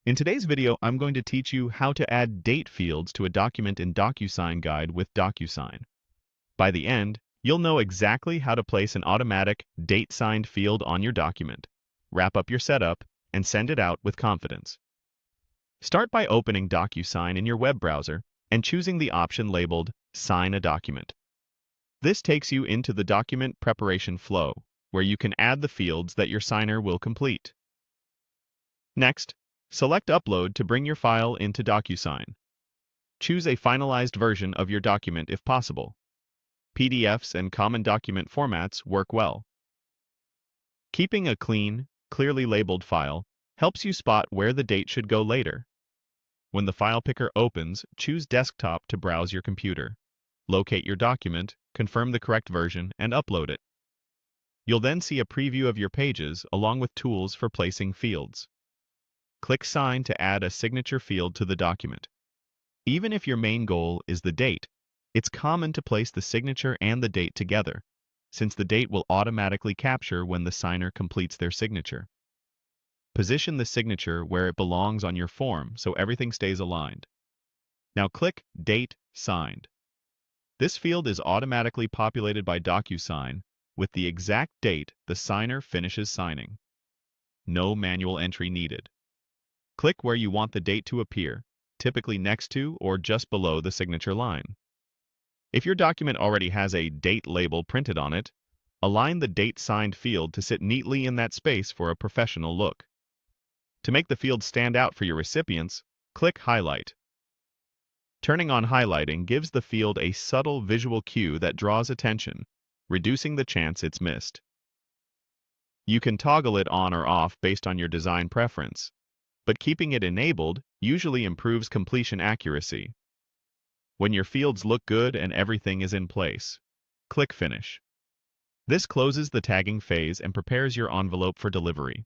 In today's video, I'm going to teach you how to add date fields to a document in DocuSign Guide with DocuSign. By the end, you'll know exactly how to place an automatic date signed field on your document, wrap up your setup, and send it out with confidence. Start by opening DocuSign in your web browser and choosing the option labeled Sign a Document. This takes you into the document preparation flow, where you can add the fields that your signer will complete. Next, select Upload to bring your file into DocuSign. Choose a finalized version of your document if possible. PDFs and common document formats work well. Keeping a clean, clearly labeled file helps you spot where the date should go later. When the file picker opens, choose Desktop to browse your computer. Locate your document, confirm the correct version, and upload it. You'll then see a preview of your pages along with tools for placing fields. Click Sign to add a signature field to the document. Even if your main goal is the date, it's common to place the signature and the date together, since the date will automatically capture when the signer completes their signature. Position the signature where it belongs on your form so everything stays aligned. Now click Date Signed. This field is automatically populated by DocuSign with the exact date the signer finishes signing. No manual entry needed. Click where you want the date to appear, typically next to or just below the signature line. If your document already has a date label printed on it, align the Date Signed field to sit neatly in that space for a professional look. To make the field stand out for your recipients, click Highlight. Turning on highlighting gives the field a subtle visual cue that draws attention, reducing the chance it's missed. You can toggle it on or off based on your design preference, but keeping it enabled usually improves completion accuracy. When your fields look good and everything is in place, click Finish. This closes the tagging phase and prepares your envelope for delivery.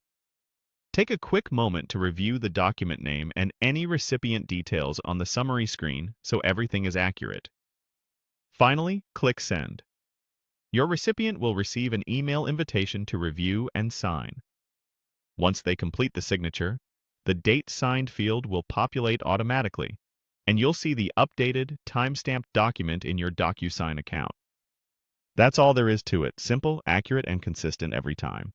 Take a quick moment to review the document name and any recipient details on the summary screen so everything is accurate. Finally, click Send. Your recipient will receive an email invitation to review and sign. Once they complete the signature, the Date Signed field will populate automatically, and you'll see the updated, time-stamped document in your DocuSign account. That's all there is to it. Simple, accurate, and consistent every time.